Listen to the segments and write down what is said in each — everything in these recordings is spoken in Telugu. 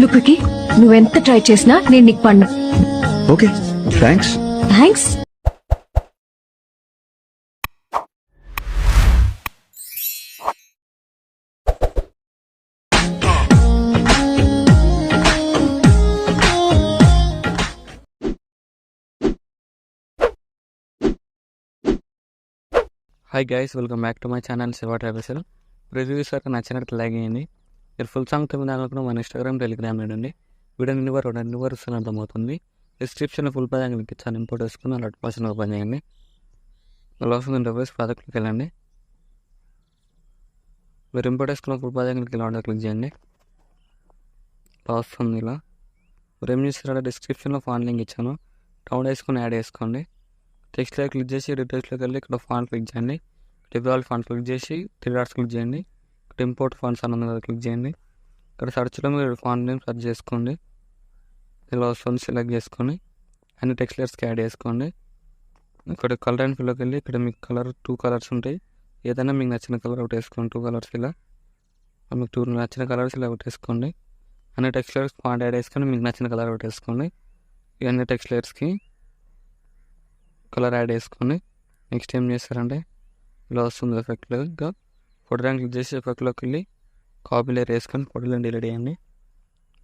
లుక్కి నువ్వెంత ట్రై చేసినా నేను నీకు పన్ను. Okay thanks. Thanks. Hi guys, welcome back to my channel Shiva travels. Reviews వరకు నచ్చినట్టు లైక్ చేయండి. మీరు ఫుల్ సాంగ్ తొమ్మిది మన ఇన్స్టాగ్రామ్ టెలిగ్రామ్ అండి. వీడియో నిన్నవరు అర్థమవుతుంది. డిస్క్రిప్షన్లో ఫుల్ పేజ్ లింక్ ఇచ్చాను. ఇంపోర్ట్ వేసుకుని అలా పర్సన్ ఓపెన్ చేయండి. అలా వస్తుంది ఇంటర్ఫేస్. ప్రాజెక్ట్కి వెళ్ళండి. మీరు ఇంపోర్ట్ వేసుకున్న ఫుల్ పేజ్ లింక్ ఇలా ఆర్డర్ క్లిక్ చేయండి. అలా వస్తుంది ఇలా. మీరు ఏం చేస్తారంటే డిస్క్రిప్షన్లో ఫాంట్ లింక్ ఇచ్చాను. డౌన్ వేసుకుని యాడ్ చేసుకోండి. టెక్స్ట్లో క్లిక్ చేసి డీటెయిల్స్లోకి వెళ్ళి ఇక్కడ ఫాంట్ క్లిక్ చేయండి. డిఫాల్ట్ ఫాంట్ క్లిక్ చేసి 3 డాట్స్ క్లిక్ చేయండి. ఇక్కడ ఇంపోర్ట్ ఫాంట్స్ అన్నది కదా క్లిక్ చేయండి. ఇక్కడ సర్చ్లో మీరు ఫాంట్ నేమ్ సెర్చ్ చేసుకోండి. ఇలా వస్తుంది, సెలెక్ట్ చేసుకొని అన్ని టెక్స్ట్లర్స్కి యాడ్ చేసుకోండి. ఇక్కడ కలర్ అండ్ ఫిల్లోకి వెళ్ళి ఇక్కడ మీకు కలర్ 2 కలర్స్ ఉంటాయి. ఏదైనా మీకు నచ్చిన కలర్ ఒకటి వేసుకోండి. 2 కలర్స్ ఇలా మీకు 2 నచ్చిన కలర్స్ ఇలా ఒకటి వేసుకోండి. అన్ని టెక్స్ట్లర్స్ ఫాంట్ యాడ్ చేసుకొని మీకు నచ్చిన కలర్ ఒకటి వేసుకోండి. ఇవన్నీ టెక్స్ట్లర్స్కి కలర్ యాడ్ చేసుకొని నెక్స్ట్ ఏం చేస్తారంటే ఇలా వస్తుంది ఎఫెక్ట్గా ఫోటో ర్యాంక్ క్లిక్ చేసి ఎఫెక్ట్లోకి వెళ్ళి కాపీ లేయర్ వేసుకొని ఫోటోలో డిలీట్ చేయండి.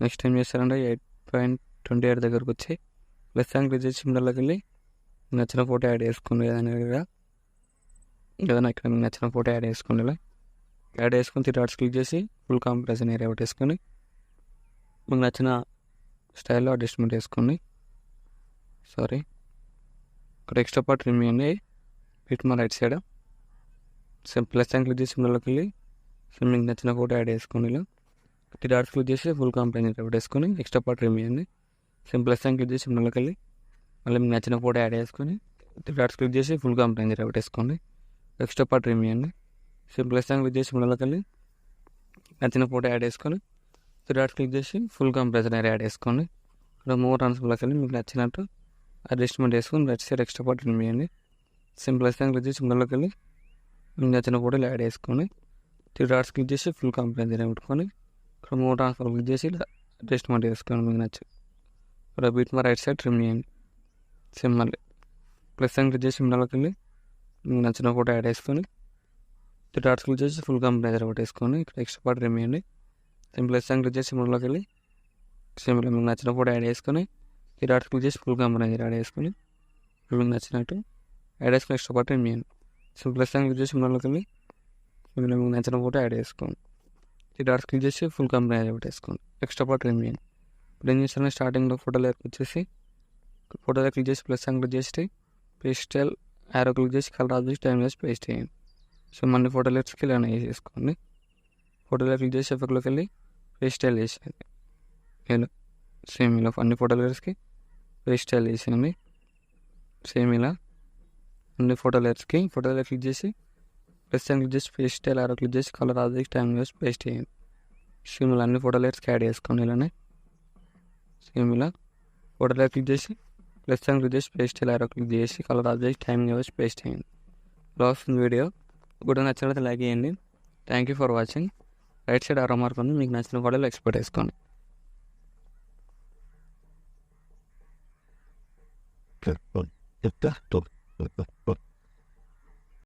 నెక్స్ట్ ఏం చేస్తారంటే 8.28 దగ్గరకు వచ్చి ప్లస్ ర్యాంక్ క్లిక్ చేసి సిమ్లర్లోకి వెళ్ళి నచ్చిన ఫోటో యాడ్ చేసుకోండి. ఏదైనా ఇక్కడ మీకు నచ్చిన ఫోటో యాడ్ చేసుకోండి. ఇలా యాడ్ చేసుకొని 3 డాట్స్ క్లిక్ చేసి ఫుల్ కాంప్రెషన్ ఏరియా పెట్టేసుకొని మీకు నచ్చిన స్టైల్లో అడ్జస్ట్మెంట్ వేసుకోండి. ఇక్కడ ఎక్స్ట్రా పార్ట్ రిమూవ్ చేయండి. ఇటు మా right side plus sign click చేసి సిమ్లర్లోకి వెళ్ళి మీకు నచ్చిన ఫోటో యాడ్ చేసుకోండి. ఇలా 3 డాట్స్ క్లిక్ చేసి ఫుల్ కాంప్లైన్ పెట్టేసుకొని ఎక్స్ట్రా పార్ట్ రిమూవ్ చేయండి. ప్లస్ సైన్ క్లిక్ చేసి సిమ్లర్లోకి వెళ్ళి మళ్ళీ మీకు నచ్చిన ఫోటో యాడ్ చేసుకొని 3 డాట్స్ క్లిక్ చేసి ఫుల్ కాంప్లైన్ పెట్టేసుకోండి. ఎక్స్ట్రా పార్ట్ రిమూవ్ చేయండి. ప్లస్ సైన్ క్లిక్ చేసి సిమ్లర్లోకి వెళ్ళి నచ్చిన ఫోటో యాడ్ చేసుకొని 3 డాట్స్ క్లిక్ చేసి ఫుల్ కాంప్రెషన్ యాడ్ చేసుకోండి. ఇక్కడ మూవ్ ట్రాన్స్ఫర్లోకి వెళ్ళి మీకు నచ్చినట్టు అడ్జస్ట్మెంట్ వేసుకొని right side extra part remove చేయండి. ప్లస్ సైన్ క్లిక్ చేసి సిమ్లర్లోకి వెళ్ళి మీకు నచ్చిన ఫోటోలు యాడ్ చేసుకొని 3 డాట్స్ క్లిక్ చేసి ఫుల్ కాంప్లైన్ పెట్టుకొని ఇక్కడ మూవ్ ట్రాన్స్ఫర్ క్లిక్ చేసి ఇలా అడ్జస్ట్మెంట్ వేసుకోండి. మీకు నచ్చి ఇక్కడ బీట్ మా రైట్ సైడ్ రిమూవ్ చేయండి. మళ్ళీ ప్లస్ సైన్ క్లిక్ చేసి సిమ్లర్లోకి వెళ్ళి మీకు నచ్చిన ఫోటో యాడ్ చేసుకొని 3 డాట్స్ క్లిక్ చేసి ఫుల్ కాంప్లైన్ పెట్టేసుకొని ఇక్కడ ఎక్స్ట్రా పార్ట్ రిమూవ్ చేయండి. ప్లస్ సైన్ క్లిక్ చేసి సిమ్లర్లోకి వెళ్ళి మీకు నచ్చిన ఫోటో యాడ్ చేసుకొని 3 డాట్స్ క్లిక్ చేసి ఫుల్ కాంప్లైన్ యాడ్ చేసుకొని మీకు నచ్చినట్టు యాడ్ చేసుకొని ఎక్స్ట్రా పార్ట్ రిమూవ్ చేయండి. ప్లస్ సైన్ క్లిక్ చేసి సిమ్లర్లోకి వెళ్ళి మీకు నచ్చిన ఫోటో యాడ్ చేసుకోండి. 3 డాట్స్ క్లిక్ చేసి ఫుల్ కాంప్లైన్ పెట్టేసుకోండి. ఎక్స్ట్రా పార్ట్ రిమూవ్ చేయండి. ఇప్పుడు ఏం చేస్తాను, స్టార్టింగ్లో ఫోటో లేయర్కి వచ్చేసి ఫోటోలో క్లిక్ చేసి ప్లస్ సైన్ క్లిక్ చేసి పేస్టల్ యారో క్లిక్ చేసి కలర్ ఆబ్జెక్ట్ టైం చేసి పేస్ట్ చేయండి. మళ్ళీ ఫోటో లేయర్స్కి ఇలా వేసేసుకోండి. ఫోటోలో క్లిక్ చేసి ఎఫెక్ట్లోకి వెళ్ళి పేస్టల్ వేసేయండి. ఇలా ఇలా అన్ని ఫోటో లేయర్స్కి పేస్టల్ వేసేయండి. ఇలా అన్ని ఫోటో లేయర్స్కి ఫోటోలో క్లిక్ చేసి ప్లస్ సైన్ క్లిక్ చేసి పేస్టల్ యారో క్లిక్ చేసి కలర్ ఆబ్జెక్ట్ టైం చేసి పేస్ట్ చేయండి. ఇలా అన్ని ఫోటో లేయర్స్కి యాడ్ చేసుకోండి. ఇలానే ఇలా ఫోటోలో క్లిక్ చేసి ప్లస్ సైన్ క్లిక్ చేసి పేస్టల్ యారో క్లిక్ చేసి కలర్ ఆబ్జెక్ట్ టైం చేసి పేస్ట్ చేయండి. ఇలా వస్తుంది వీడియో. కూడా నచ్చినట్లయితే లైక్ చేయండి. Thank you for watching. Right side ఆరో మార్క్ ఉంది, మీకు నచ్చిన ఫోటోలో ఎక్స్పోర్ట్ చేసుకోండి. Good.